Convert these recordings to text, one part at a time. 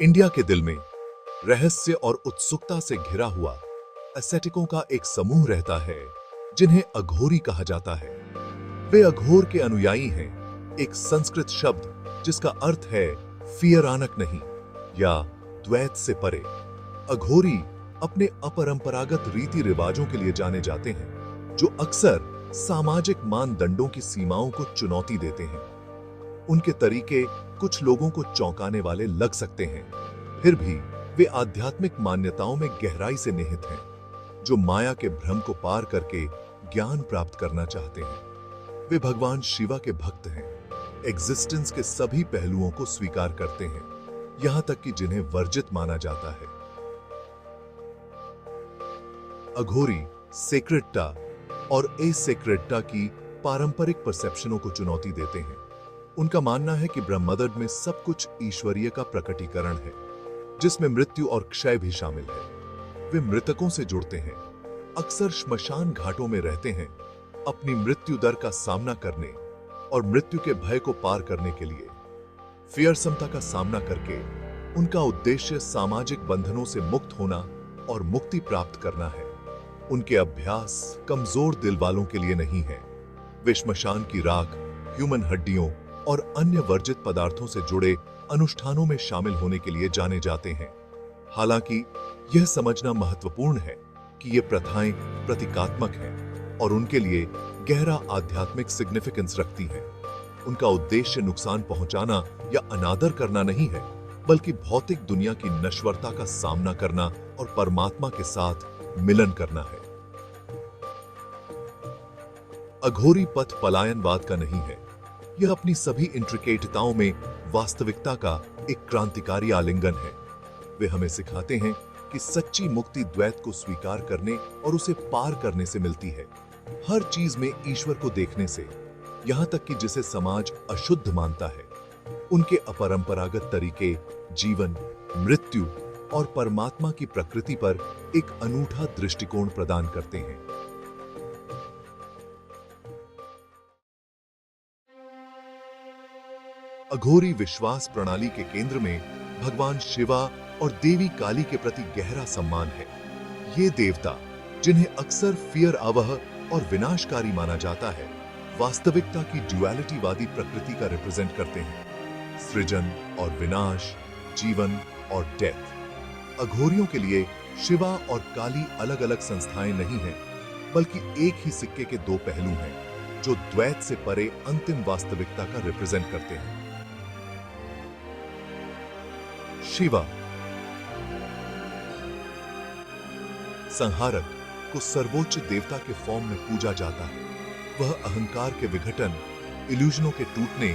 India के दिल में रहस्य और उत्सुकता से घिरा हुआ एसेटिकों का एक समूह रहता है जिन्हें अघोरी कहा जाता है। वे अघोर के अनुयायी हैं, एक संस्कृत शब्द जिसका अर्थ है फियरानक नहीं या द्वैत से परे। अघोरी अपने अपरंपरागत रीति रिवाजों के लिए जाने जाते हैं जो अक्सर सामाजिक मानदंडों की सीमाओं को चुनौती देते हैं। उनके तरीके कुछ लोगों को चौंकाने वाले लग सकते हैं, फिर भी वे आध्यात्मिक मान्यताओं में गहराई से निहित हैं, जो माया के भ्रम को पार करके ज्ञान प्राप्त करना चाहते हैं। वे भगवान शिवा के भक्त हैं, एग्जिस्टेंस के सभी पहलुओं को स्वीकार करते हैं, यहां तक कि जिन्हें वर्जित माना जाता है। अघोरी सेक्रेडता और एसेक्रेडता की पारंपरिक परसेप्शनों को चुनौती देते हैं। उनका मानना है कि ब्रह्ममदड में सब कुछ ईश्वरीय का प्रकटीकरण है, जिसमें मृत्यु और क्षय भी शामिल है। वे मृतकों से जुड़ते हैं, अक्सर श्मशान घाटों में रहते हैं, अपनी मृत्यु दर का सामना करने और मृत्यु के भय को पार करने के लिए। फियरसमता का सामना करके उनका उद्देश्य सामाजिक बंधनों से मुक्त होना और मुक्ति प्राप्त करना है। उनके अभ्यास कमजोर दिल वालों के लिए नहीं है। वे श्मशान की राख, ह्यूमन हड्डियों और अन्य वर्जित पदार्थों से जुड़े अनुष्ठानों में शामिल होने के लिए जाने जाते हैं। हालांकि यह समझना महत्वपूर्ण है कि ये प्रथाएं प्रतीकात्मक हैं और उनके लिए गहरा आध्यात्मिक सिग्निफिकेंस रखती हैं। उनका उद्देश्य नुकसान पहुंचाना या अनादर करना नहीं है, बल्कि भौतिक दुनिया की नश्वरता का सामना करना और परमात्मा के साथ मिलन करना है। अघोरी पथ पलायनवाद का नहीं है, यह अपनी सभी इंट्रिकेटताओं में वास्तविकता का एक क्रांतिकारी आलिंगन है। वे हमें सिखाते हैं कि सच्ची मुक्ति द्वैत को स्वीकार करने और उसे पार करने से मिलती है। हर चीज में ईश्वर को देखने से, यहां तक कि जिसे समाज अशुद्ध मानता है। उनके अपरंपरागत तरीके जीवन, मृत्यु और परमात्मा की प्रकृति पर एक अनूठा दृष्टिकोण प्रदान करते हैं। अघोरी विश्वास प्रणाली के केंद्र में भगवान शिवा और देवी काली के प्रति गहरा सम्मान है। ये देवता, जिन्हें अक्सर फियर आवह और विनाशकारी माना जाता है, वास्तविकता की ड्युअलिटीवादी प्रकृति का रिप्रेजेंट करते हैं। सृजन और विनाश, जीवन और डेथ। अघोरियों के लिए शिवा और काली अलग अलग संस्थाएं नहीं हैं, बल्कि एक ही सिक्के के दो पहलू हैं, जो द्वैत से परे अंतिम वास्तविकता का रिप्रेजेंट करते हैं। शिवा संहारक को सर्वोच्च देवता के फॉर्म में पूजा जाता है। वह अहंकार के विघटन, इल्यूजनों के टूटने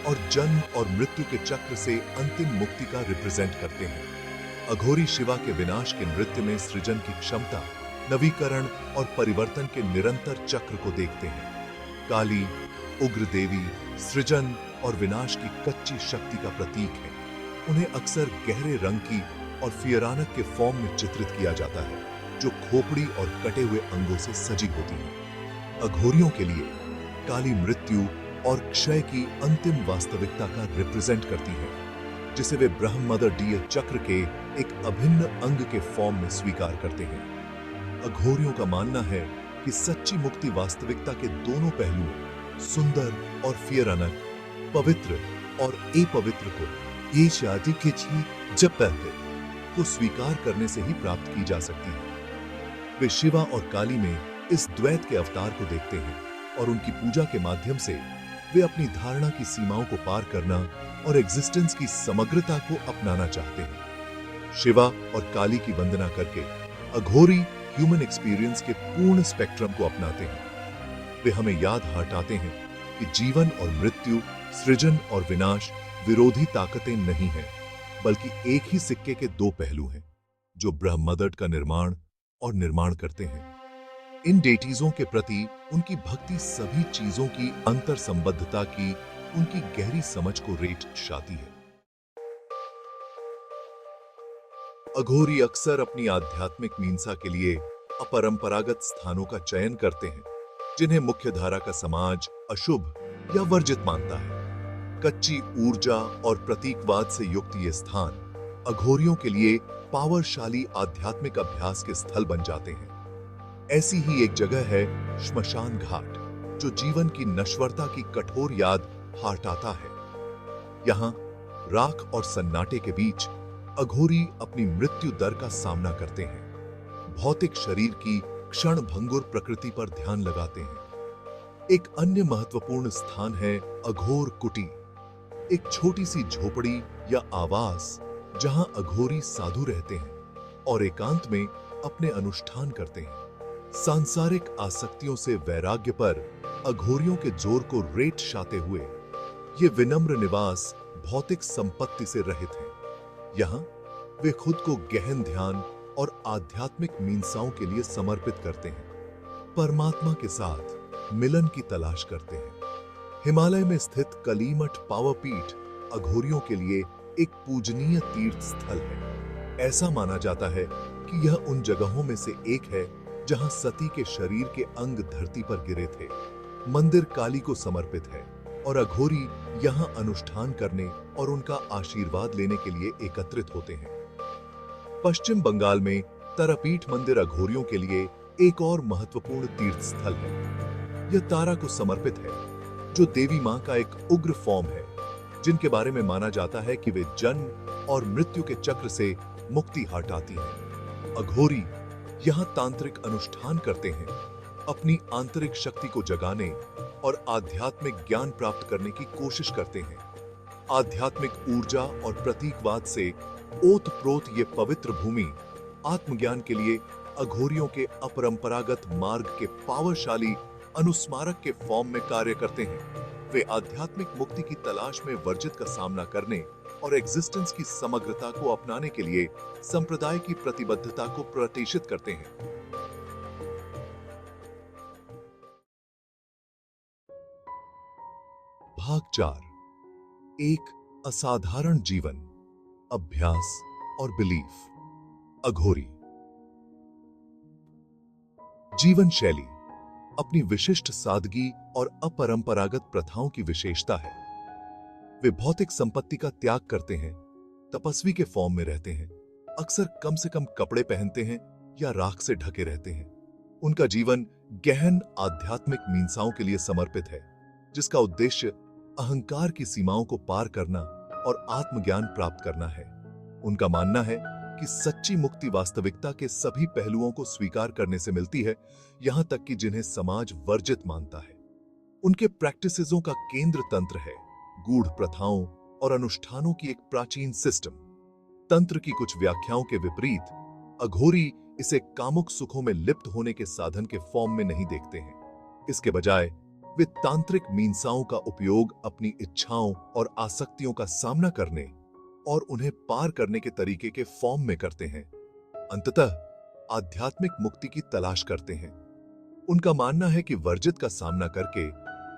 और जन्म और मृत्यु के चक्र से अंतिम मुक्ति का रिप्रेजेंट करते हैं। अघोरी शिवा के विनाश के नृत्य में सृजन की क्षमता, नवीकरण और परिवर्तन के निरंतर चक्र को देखते हैं। काली उग्र देवी सृजन और विनाश की कच्ची शक्ति का प्रतीक है। उन्हें अक्सर गहरे रंग की और फियरानक के फॉर्म में चित्रित किया जाता है, जो खोपड़ी और कटे हुए अंगों से सजी होती है। अघोरियों के लिए काली मृत्यु और क्षय की अंतिम वास्तविकता का रिप्रेजेंट करती है, जिसे वे ब्रह्ममदडीय चक्र के एक अभिन्न अंग के फॉर्म में स्वीकार करते हैं। अघोरियों का मानना है कि सच्ची मुक्ति वास्तविकता के दोनों पहलुओं, सुंदर और फियरानक, पवित्र और अपवित्र को ये शादी खिंची जब पहले को स्वीकार करने से ही प्राप्त की जा सकती है। वे शिवा और काली में इस द्वैत के अवतार को देखते हैं और उनकी पूजा के माध्यम से वे अपनी धारणा की सीमाओं को पार करना और एग्जिस्टेंस की समग्रता को अपनाना चाहते हैं। शिवा और काली की वंदना करके अघोरी ह्यूमन एक्सपीरियंस के पूर्ण स्पेक्ट्रम को अपनाते हैं। वे हमें याद हटाते हैं कि जीवन और मृत्यु, सृजन और विनाश विरोधी ताकतें नहीं हैं, बल्कि एक ही सिक्के के दो पहलू हैं, जो ब्रह्ममदड का निर्माण और निर्माण करते हैं। इन डेटीजों के प्रति उनकी भक्ति सभी चीजों की अंतर संबद्धता की उनकी गहरी समझ को रेट दर्शाती है। अघोरी अक्सर अपनी आध्यात्मिक मीमांसा के लिए अपरंपरागत स्थानों का चयन करते हैं, जिन्हें मुख्यधारा का समाज अशुभ या वर्जित मानता है। कच्ची ऊर्जा और प्रतीकवाद से युक्त ये स्थान अघोरियों के लिए पावरशाली आध्यात्मिक अभ्यास के स्थल बन जाते हैं। ऐसी ही एक जगह है श्मशान घाट, जो जीवन की नश्वरता की कठोर याद हटाता है। यहाँ राख और सन्नाटे के बीच अघोरी अपनी मृत्यु दर का सामना करते हैं, भौतिक शरीर की क्षणभंगुर प्रकृति पर ध्यान लगाते हैं। एक अन्य महत्वपूर्ण स्थान है अघोर कुटी, एक छोटी सी झोपड़ी या आवास जहां अघोरी साधु रहते हैं और एकांत में अपने अनुष्ठान करते हैं। सांसारिक आसक्तियों से वैराग्य पर अघोरियों के जोर को रेत शाते हुए ये विनम्र निवास भौतिक संपत्ति से रहित हैं। यहाँ वे खुद को गहन ध्यान और आध्यात्मिक मीनसाओं के लिए समर्पित करते हैं, परमात्मा के साथ मिलन की तलाश करते हैं। हिमालय में स्थित कलीमठ पावपीठ अघोरियों के लिए एक पूजनीय तीर्थ स्थल है। ऐसा माना जाता है कि यह उन जगहों में से एक है जहां सती के शरीर के अंग धरती पर गिरे थे। मंदिर काली को समर्पित है और अघोरी यहां अनुष्ठान करने और उनका आशीर्वाद लेने के लिए एकत्रित होते हैं। पश्चिम बंगाल में तारापीठ मंदिर अघोरियों के लिए एक और महत्वपूर्ण तीर्थ स्थल है। यह तारा को समर्पित है, जो देवी मां का एक उग्र फॉर्म है, जिनके बारे में माना जाता है कि वे जन्म और मृत्यु के चक्र से मुक्ति हटाती हैं। अघोरी यहां तांत्रिक अनुष्ठान करते हैं, अपनी आंतरिक शक्ति को जगाने और आध्यात्मिक ज्ञान प्राप्त करने की कोशिश करते हैं। आध्यात्मिक ऊर्जा और प्रतीकवाद से ओतप्रोत ये पवित्र भूमि आत्मज्ञान के लिए अघोरियों के अपरंपरागत मार्ग के पावरशाली अनुस्मारक के फॉर्म में कार्य करते हैं। वे आध्यात्मिक मुक्ति की तलाश में वर्जित का सामना करने और एग्जिस्टेंस की समग्रता को अपनाने के लिए संप्रदाय की प्रतिबद्धता को प्रतिष्ठित करते हैं। भाग 4, एक असाधारण जीवन, अभ्यास और बिलीफ। अघोरी जीवन शैली अपनी विशिष्ट सादगी और अपरंपरागत प्रथाओं की विशेषता है। वे भौतिक संपत्ति का त्याग करते हैं, तपस्वी के फॉर्म में रहते हैं, अक्सर कम से कम कपड़े पहनते हैं या राख से ढके रहते हैं। उनका जीवन गहन आध्यात्मिक मीनसाओं के लिए समर्पित है, जिसका उद्देश्य अहंकार की सीमाओं को पार करना और आत्मज्ञान प्राप्त करना है। उनका मानना है कि सच्ची मुक्ति वास्तविकता के सभी पहलुओं को स्वीकार करने से मिलती है, यहां तक कि जिन्हें समाज वर्जित मानता है। उनके प्रैक्टिसेजों का केंद्र तंत्र है, गूढ़ प्रथाओं और अनुष्ठानों की एक प्राचीन सिस्टम। तंत्र की कुछ व्याख्याओं के विपरीत अघोरी इसे कामुक सुखों में लिप्त होने के साधन के फॉर्म में नहीं देखते हैं। इसके बजाय वे तांत्रिक मीनसाओं का उपयोग अपनी इच्छाओं और आसक्तियों का सामना करने और उन्हें पार करने के तरीके के फॉर्म में करते हैं। अंततः आध्यात्मिक मुक्ति की तलाश करते हैं। उनका मानना है कि वर्जित का सामना करके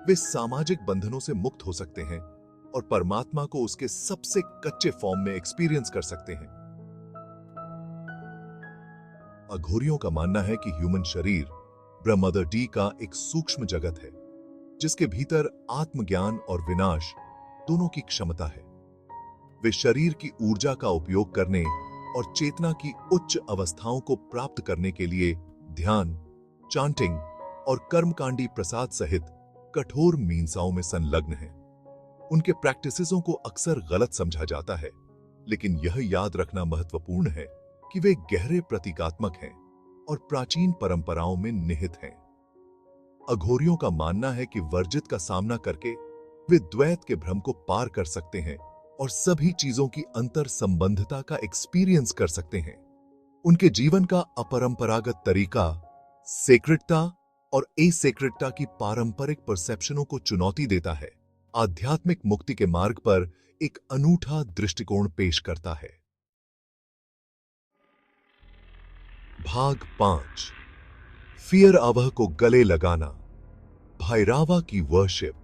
वे सामाजिक बंधनों से मुक्त हो सकते हैं और परमात्मा को उसके सबसे कच्चे फॉर्म में एक्सपीरियंस कर सकते हैं। अघोरियों का मानना है कि ह्यूमन शरीर ब्रह्ममदर डी का एक सूक्ष्म जगत है, जिसके भीतर आत्मज्ञान और विनाश दोनों की क्षमता है। वे शरीर की ऊर्जा का उपयोग करने और चेतना की उच्च अवस्थाओं को प्राप्त करने के लिए ध्यान, चांटिंग और कर्मकांडी प्रसाद सहित कठोर मीनसाओं में संलग्न हैं। उनके प्रैक्टिसेसों को अक्सर गलत समझा जाता है, लेकिन यह याद रखना महत्वपूर्ण है कि वे गहरे प्रतीकात्मक हैं और प्राचीन परंपराओं में निहित हैं। अघोरियों का मानना है कि वर्जित का सामना करके वे द्वैत के भ्रम को पार कर सकते हैं और सभी चीजों की अंतर संबंधता का एक्सपीरियंस कर सकते हैं। उनके जीवन का अपरंपरागत तरीका सेक्रेटता और एसेक्रेटता की पारंपरिक परसेप्शनों को चुनौती देता है, आध्यात्मिक मुक्ति के मार्ग पर एक अनूठा दृष्टिकोण पेश करता है। भाग 5, फियर आवह को गले लगाना, भैरावा की वर्शिप।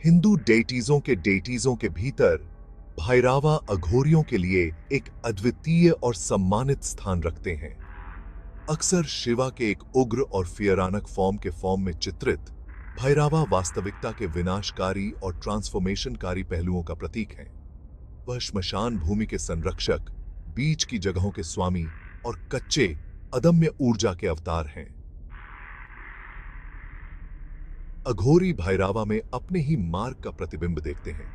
हिंदू डेटीजों के भीतर भैरावा अघोरियों के लिए एक अद्वितीय और सम्मानित स्थान रखते हैं। अक्सर शिवा के एक उग्र और फियरानक फॉर्म में चित्रित भैरावा वास्तविकता के विनाशकारी और ट्रांसफॉर्मेशनकारी पहलुओं का प्रतीक है। वह श्मशान भूमि के संरक्षक, बीच की जगहों के स्वामी और कच्चे अदम्य ऊर्जा के अवतार हैं। अघोरी भैरावा में अपने ही मार्ग का प्रतिबिंब देखते हैं,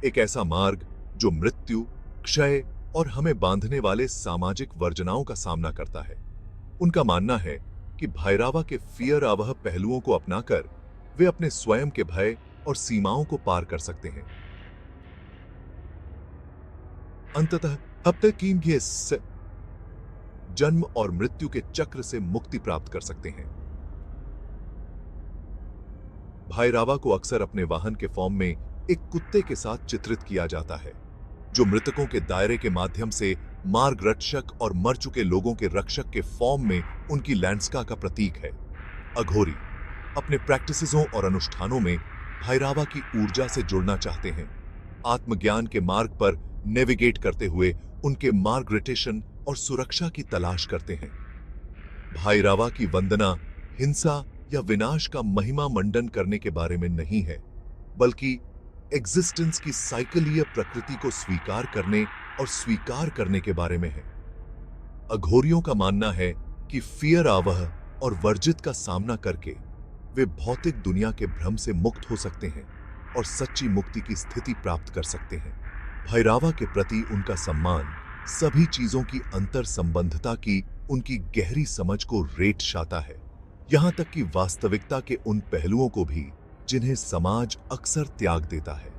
एक ऐसा मार्ग जो मृत्यु, क्षय और हमें बांधने वाले सामाजिक वर्जनाओं का सामना करता है। उनका मानना है कि भैरावा के फियर आवह पहलुओं को अपनाकर वे अपने स्वयं के भय और सीमाओं को पार कर सकते हैं। अंततः अब तक टीम के जन्म और मृत्यु के चक्र से मुक्ति प्राप्त कर सकते हैं। भैरावा को अक्सर अपने वाहन के फॉर्म में एक कुत्ते के साथ चित्रित किया जाता है, जो मृतकों के दायरे के माध्यम से मार्ग रक्षक और मर चुके लोगों के रक्षक के फॉर्म में उनकी लैंडस्का का प्रतीक है। अघोरी अपने प्रैक्टिसेसों और अनुष्ठानों में भैरावा की ऊर्जा से जुड़ना चाहते हैं, आत्मज्ञान के मार्ग पर नेविगेट करते हुए उनके मार्गरेटेशन और सुरक्षा की तलाश करते हैं। भैरावा की वंदना हिंसा या विनाश का महिमा मंडन करने के बारे में नहीं है, बल्कि एग्जिस्टेंस की साइकिलीय प्रकृति को स्वीकार करने और स्वीकार करने के बारे में है। अघोरियों का मानना है कि फियर आवह और वर्जित का सामना करके वे भौतिक दुनिया के भ्रम से मुक्त हो सकते हैं और सच्ची मुक्ति की स्थिति प्राप्त कर सकते हैं। भैरावा के प्रति उनका सम्मान सभी चीजों की अंतर संबंधता की उनकी गहरी समझ को रेट शाता है, यहां तक कि वास्तविकता के उन पहलुओं को भी जिन्हें समाज अक्सर त्याग देता है।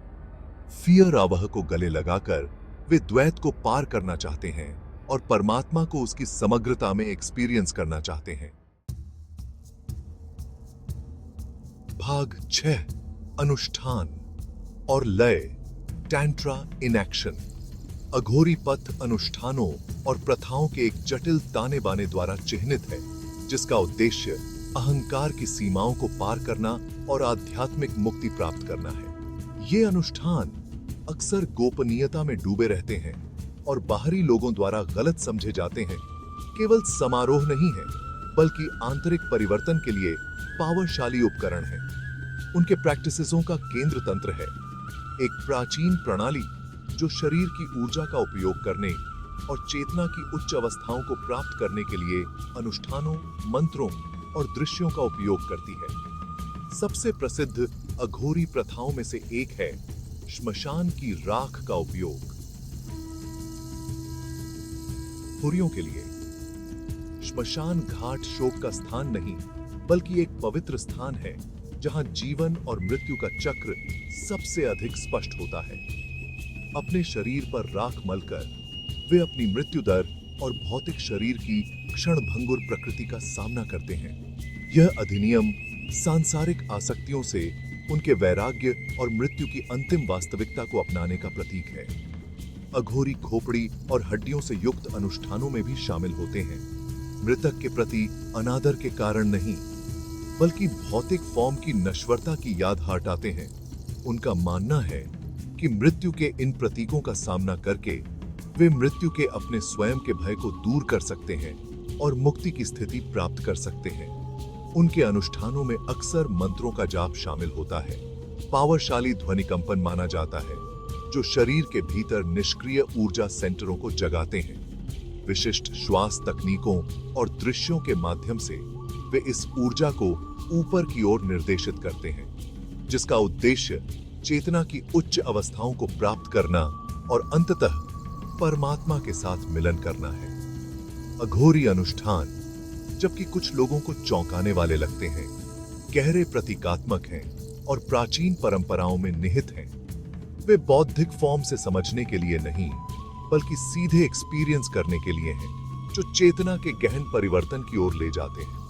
फियर आवह को गले लगाकर वे द्वैत को पार करना चाहते हैं और परमात्मा को उसकी समग्रता में एक्सपीरियंस करना चाहते हैं। भाग 6 अनुष्ठान और लय, टैंट्रा इन एक्शन। अघोरी पथ अनुष्ठानों और प्रथाओं के एक जटिल ताने बाने द्वारा चिह्नित है, जिसका उद्देश्य अहंकार की सीमाओं को पार करना और आध्यात्मिक मुक्ति प्राप्त करना है। ये अनुष्ठान अक्सर गोपनीयता में डूबे रहते हैं और बाहरी लोगों द्वारा गलत समझे जाते हैं। केवल समारोह नहीं है, बल्कि आंतरिक परिवर्तन के लिए पावरशाली उपकरण है। उनके प्रैक्टिसेसों का केंद्र तंत्र है, एक प्राचीन प्रणाली जो शरीर की ऊर्जा का उपयोग करने और चेतना की उच्च अवस्थाओं को प्राप्त करने के लिए अनुष्ठानों, मंत्रों और दृश्यों का उपयोग करती है। सबसे प्रसिद्ध अघोरी प्रथाओं में से एक है श्मशान की राख का उपयोग। हुरियों के लिए श्मशान घाट शोक का स्थान नहीं, बल्कि एक पवित्र स्थान है जहां जीवन और मृत्यु का चक्र सबसे अधिक स्पष्ट होता है। अपने शरीर पर राख मलकर वे अपनी मृत्यु दर और भौतिक शरीर की क्षणभंगुर प्रकृति का सामना करते हैं। यह अधिनियम सांसारिक आसक्तियों से उनके वैराग्य और मृत्यु की अंतिम वास्तविकता को अपनाने का प्रतीक है। अघोरी खोपड़ी और हड्डियों से युक्त अनुष्ठानों में भी शामिल होते हैं, मृतक के प्रति अनादर के कारण नहीं, बल्कि भौतिक फॉर्म की नश्वरता की याद हटाते हैं। उनका मानना है कि मृत्यु के इन प्रतीकों का सामना करके वे मृत्यु के अपने स्वयं के भय को दूर कर सकते हैं और मुक्ति की स्थिति प्राप्त कर सकते हैं। उनके अनुष्ठानों में अक्सर मंत्रों का जाप शामिल होता है। पावरशाली ध्वनि कंपन माना जाता है, जो शरीर के भीतर निष्क्रिय ऊर्जा सेंटरों को जगाते हैं। विशिष्ट श्वास तकनीकों और दृश्यों के माध्यम से वे इस ऊर्जा को ऊपर की ओर निर्देशित करते हैं, जिसका उद्देश्य चेतना की उच्च अवस्थाओं को प्राप्त करना और अंततः परमात्मा के साथ मिलन करना है। अघोरी अनुष्ठान, जबकि कुछ लोगों को चौंकाने वाले लगते हैं, गहरे प्रतीकात्मक हैं और प्राचीन परंपराओं में निहित हैं। वे बौद्धिक फॉर्म से समझने के लिए नहीं, बल्कि सीधे एक्सपीरियंस करने के लिए हैं, जो चेतना के गहन परिवर्तन की ओर ले जाते हैं।